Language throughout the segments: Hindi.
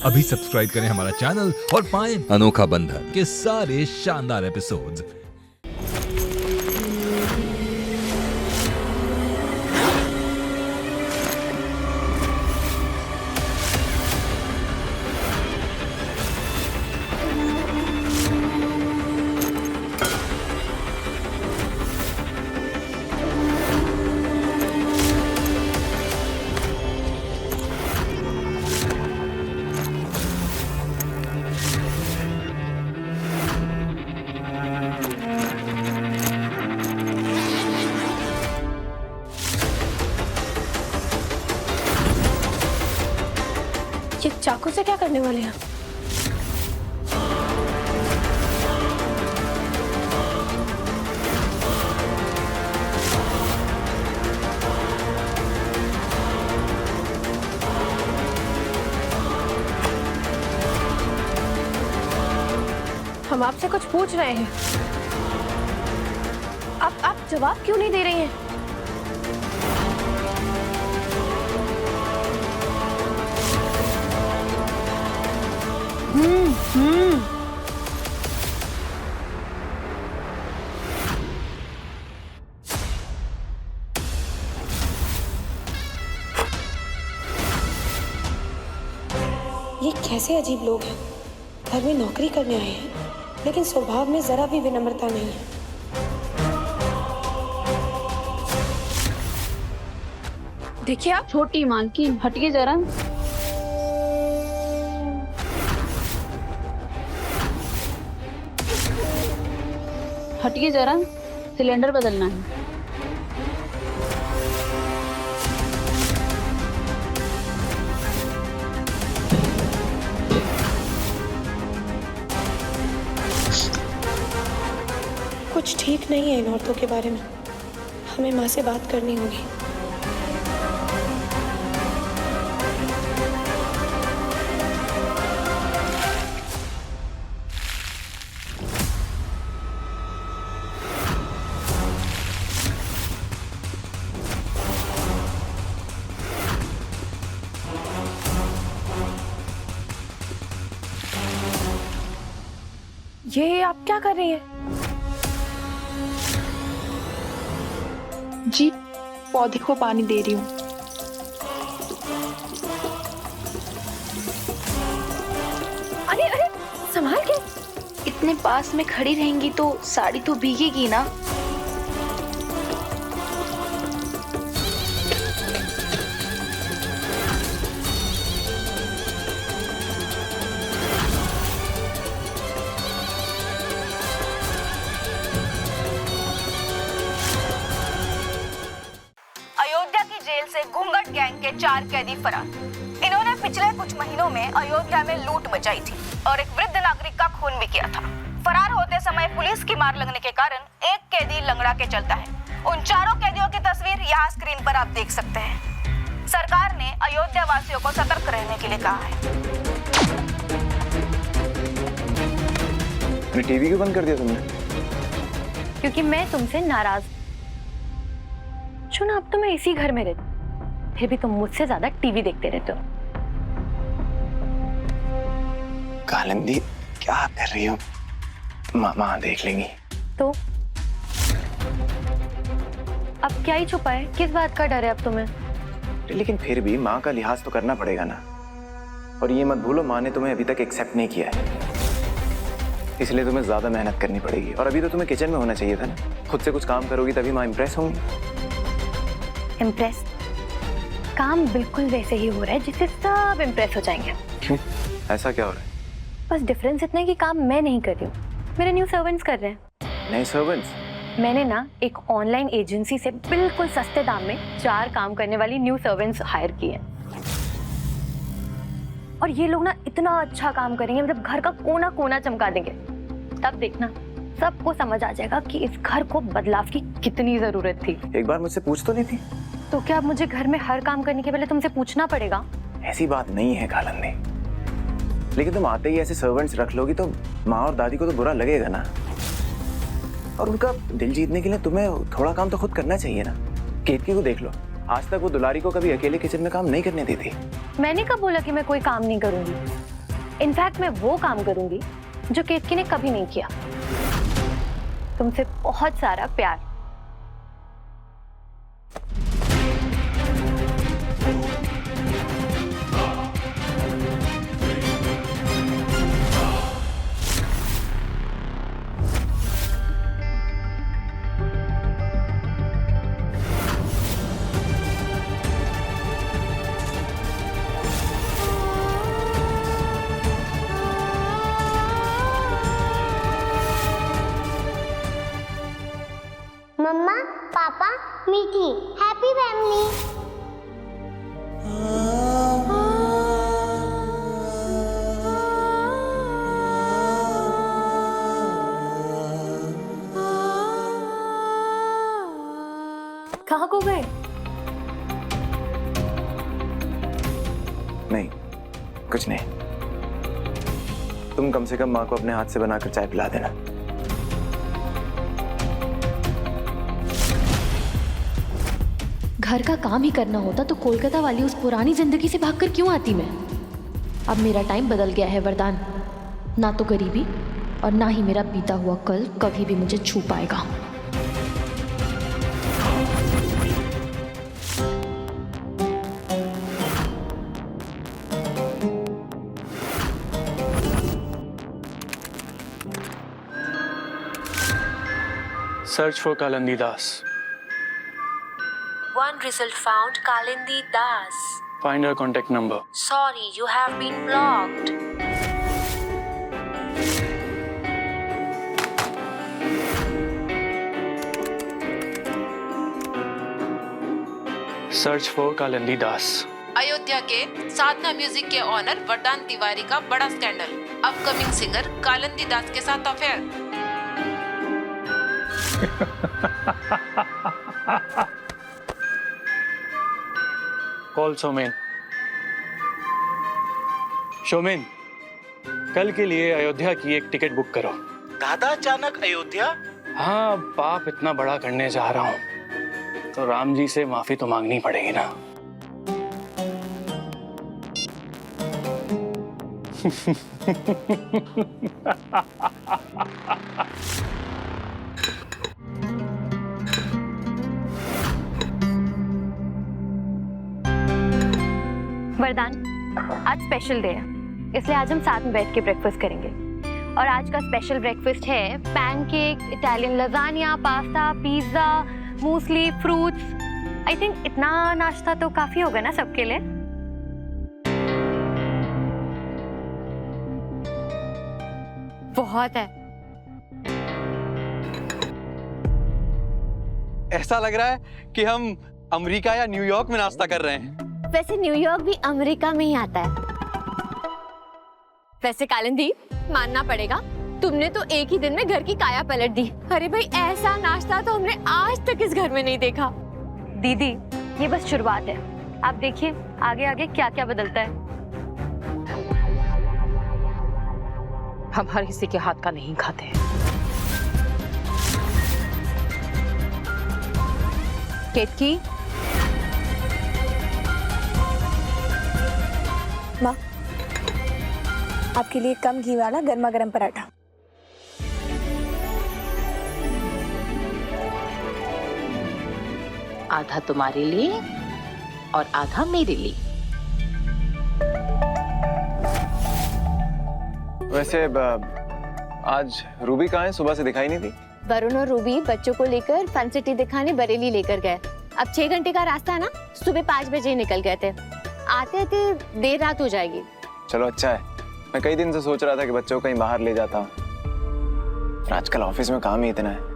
अभी सब्सक्राइब करें हमारा चैनल और पाएं अनोखा बंधन के सारे शानदार एपिसोड्स। ये चाकू से क्या करने वाले हैं? हम आपसे कुछ पूछ रहे हैं, आप जवाब क्यों नहीं दे रही हैं? ये कैसे अजीब लोग हैं। घर में नौकरी करने आए हैं लेकिन स्वभाव में जरा भी विनम्रता नहीं है। देखिए आप। छोटी मालकिन हटिए जरा। हटिए जरा, सिलेंडर बदलना है। कुछ ठीक नहीं है इन औरतों के बारे में। हमें माँ से बात करनी होगी। ये आप क्या कर रही हैं? जी, पौधे को पानी दे रही हूँ। अरे अरे, संभाल के। इतने पास में खड़ी रहेंगी तो साड़ी तो भीगेगी ना। अयोध्या की जेल से घूंघट गैंग के 4 कैदी फरार। इन्होंने पिछले कुछ महीनों में अयोध्या में लूट मचाई थी और एक वृद्ध नागरिक का खून भी किया था। फरार होते समय पुलिस की मार लगने के कारण एक कैदी लंगड़ा के चलता है। उन चारों कैदियों की तस्वीर यहाँ स्क्रीन पर आप देख सकते हैं। सरकार ने अयोध्या वासियों को सतर्क रहने के लिए कहा है। टीवी क्यों बंद कर दिया तुमने? क्योंकि मैं तुमसे नाराज। चुना, अब तो मैं इसी घर में रहती, फिर भी तुम मुझसे ज्यादा टीवी देखते रहते हो। कालिंदी, क्या कर रही हो? मामा देख लेंगी तो अब क्या ही छुपा है? किस बात का डर है अब तुम्हें? लेकिन फिर भी माँ का लिहाज तो करना पड़ेगा ना। और ये मत भूलो, माँ ने तुम्हें अभी तक एक्सेप्ट नहीं किया है, इसलिए तुम्हें ज्यादा मेहनत करनी पड़ेगी। और अभी तो तुम्हें किचन में होना चाहिए था ना। खुद से कुछ काम करोगी तभी माँ इम्प्रेस होंगी। इम्प्रेस? काम बिल्कुल वैसे ही हो रहा है जिससे सब इम्प्रेस हो जाएंगे। ऐसा क्या हो रहा है? बस डिफरेंस इतना है कि काम मैं नहीं कर रही हूँ, मेरे न्यू सर्वेंट्स कर रहे हैं। नए सर्वेंट्स? मैंने ना एक ऑनलाइन एजेंसी से बिल्कुल सस्ते दाम में 4 काम करने वाली न्यू सर्वेंट्स हायर किए हैं। और ये लोग ना इतना अच्छा काम करेंगे, मतलब घर का कोना कोना चमका देंगे। तब देखना सबको समझ आ जाएगा कि इस घर को बदलाव की कितनी जरूरत थी। एक बार मुझसे पूछ तो नहीं थी? तो क्या अब मुझे घर में हर काम करने के पहले तुमसे पूछना पड़ेगा? ऐसी बात नहीं है कालिंदी, लेकिन तुम आते ही ऐसे सर्वेंट्स रख लोगी तो माँ और दादी को तो बुरा लगेगा ना। और उनका दिल जीतने के लिए तुम्हें थोड़ा काम तो खुद करना चाहिए ना। केतकी को देख लो, आज तक वो दुलारी को कभी अकेले किचन में काम नहीं करने देती। मैंने कब बोला कि मैं कोई काम नहीं करूंगी? इनफैक्ट मैं वो काम करूंगी जो केतकी ने कभी नहीं किया। तुमसे बहुत सारा प्यार। मम्मा, पापा, मीठी, हैप्पी फैमिली। कहाँ को गए? नहीं, कुछ नहीं। तुम कम से कम माँ को अपने हाथ से बनाकर चाय पिला देना। घर का काम ही करना होता तो कोलकाता वाली उस पुरानी जिंदगी से भागकर क्यों आती मैं? अब मेरा टाइम बदल गया है वरदान। ना तो गरीबी और ना ही मेरा बीता हुआ कल कभी भी मुझे छू पाएगा। Search for Kalindi Das. One result found, Kalindi Das. Find her contact number. Sorry, you have been blocked. Search for Kalindi Das. Ayodhya के साधना म्यूजिक के ऑनर वरदान तिवारी का बड़ा स्कैंडल। अपकमिंग सिंगर कालिंदी दास के साथ अफेयर। Call सोमेन। सोमेन, कल के लिए अयोध्या की एक टिकट बुक करो। दादा, अचानक अयोध्या? हाँ, पाप इतना बड़ा करने जा रहा हूँ तो राम जी से माफी तो मांगनी पड़ेगी ना। वरदान, आज स्पेशल डे है, इसलिए आज हम साथ में बैठ के ब्रेकफास्ट करेंगे। और आज का स्पेशल ब्रेकफास्ट है pancake, Italian lasagne, pasta, pizza, muesli, fruits. I think इतना नाश्ता तो काफी होगा ना सबके लिए। बहुत है। ऐसा लग रहा है कि हम अमेरिका या न्यूयॉर्क में नाश्ता कर रहे हैं। वैसे न्यूयॉर्क भी अमेरिका में ही आता है। वैसे कालिंदी, मानना पड़ेगा तुमने तो एक ही दिन में घर की काया पलट दी। अरे भाई, ऐसा नाश्ता तो हमने आज तक इस घर में नहीं देखा। दीदी, ये बस शुरुआत है, आप देखिए आगे आगे क्या क्या बदलता है। हम हर किसी के हाथ का नहीं खाते। केतकी, माँ, आपके लिए कम घी वाला गर्मा गर्म पराठा। आधा तुम्हारे लिए और आधा मेरे लिए। वैसे आज रूबी कहाँ है? सुबह से दिखाई नहीं थी। वरुण और रूबी बच्चों को लेकर फन सिटी दिखाने बरेली लेकर गए। अब 6 घंटे का रास्ता है ना, सुबह 5 बजे निकल गए थे। आते आते देर रात हो जाएगी। चलो अच्छा है, मैं कई दिन से सोच रहा था कि बच्चों को कहीं बाहर ले जाता हूँ, पर आजकल ऑफिस में काम ही इतना है।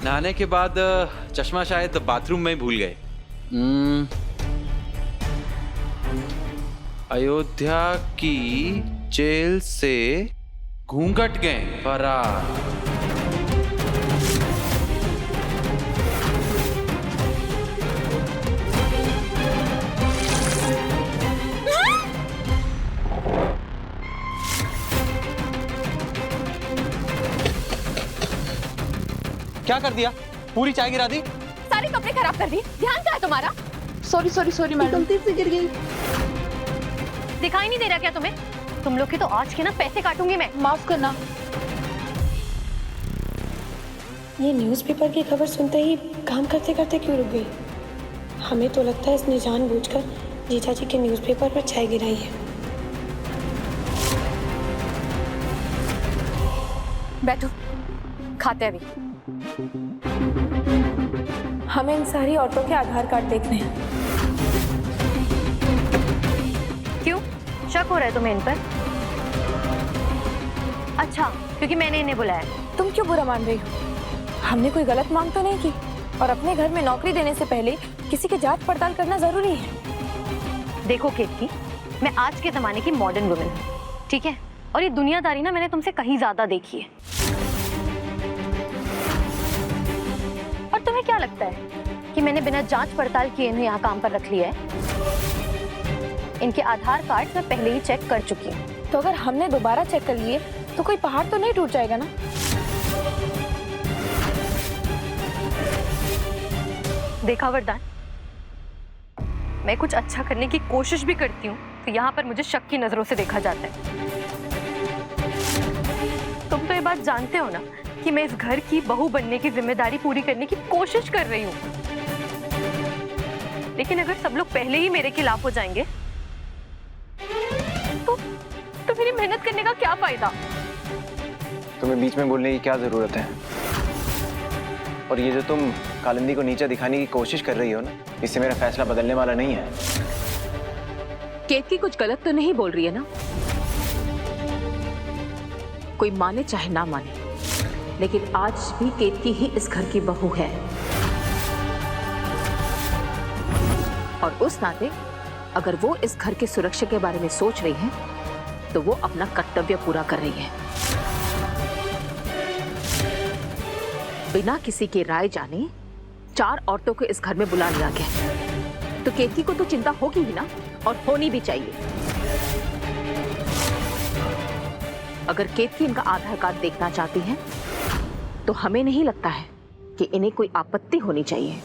नहाने के बाद चश्मा शायद बाथरूम में भूल गए। अयोध्या की जेल से घूंघट गए फरार। क्या कर दिया? पूरी चाय गिरा दी। सारे कपड़े खराब कर दिए। ध्यान कहाँ है तुम्हारा? सॉरी मैडम, गलती से गिर गई। दिखाई नहीं दे रहा क्या तुम्हें? तुम लोग के तो आज के ना पैसे काटूंगी मैं। माफ करना। ये न्यूज़पेपर की खबर सुनते ही काम करते करते क्यों रुक गई? हमें तो लगता है इसने जानबूझकर जीजा जी के न्यूज़पेपर पर चाय गिराई है। बैठो, खाते हैं अभी। हमें इन सारी औरतों के आधार कार्ड देखने हैं। क्यों, शक हो रहा है तुम्हें इन पर? अच्छा, क्योंकि मैंने इन्हें बुलाया। तुम क्यों बुरा मान रही हो? हमने कोई गलत मांग तो नहीं की, और अपने घर में नौकरी देने से पहले किसी की जांच पड़ताल करना जरूरी है। देखो केतकी, मैं आज के जमाने की मॉडर्न वुमेन हूँ, ठीक है? और ये दुनियादारी ना मैंने तुमसे कहीं ज्यादा देखी है। और तुम्हें क्या लगता है कि मैंने बिना जांच पड़ताल किए इन्हें यहाँ काम पर रख लिया है? इनके आधार कार्ड मैं पहले ही चेक कर चुकी हूँ। तो अगर हमने दोबारा चेक कर लिए तो कोई पहाड़ तो नहीं टूट जाएगा ना? देखा वरदान, मैं कुछ अच्छा करने की कोशिश भी करती हूँ तो यहाँ पर मुझे शक की नजरों से देखा जाता है। तुम तो ये बात जानते हो ना कि मैं इस घर की बहू बनने की जिम्मेदारी पूरी करने की कोशिश कर रही हूँ। लेकिन अगर सब लोग पहले ही मेरे खिलाफ हो जाएंगे तो मेरी मेहनत करने का क्या फायदा? तुम्हें बीच में बोलने की क्या जरूरत है? और ये जो तुम कालिंदी को नीचा दिखाने की कोशिश कर रही हो ना, इससे मेरा फैसला बदलने वाला नहीं है। केतकी कुछ गलत तो नहीं बोल रही है ना? कोई माने चाहे ना माने, लेकिन आज भी केतकी ही इस घर की बहू है। और उस नाते अगर वो इस घर की सुरक्षा के बारे में सोच रही है तो वो अपना कर्तव्य पूरा कर रही है। बिना किसी की राय जाने 4 औरतों को इस घर में बुला लिया गया, तो केतकी को तो चिंता होगी ही ना, और होनी भी चाहिए। अगर केतकी इनका आधार कार्ड देखना चाहती है तो हमें नहीं लगता है कि इन्हें कोई आपत्ति होनी चाहिए।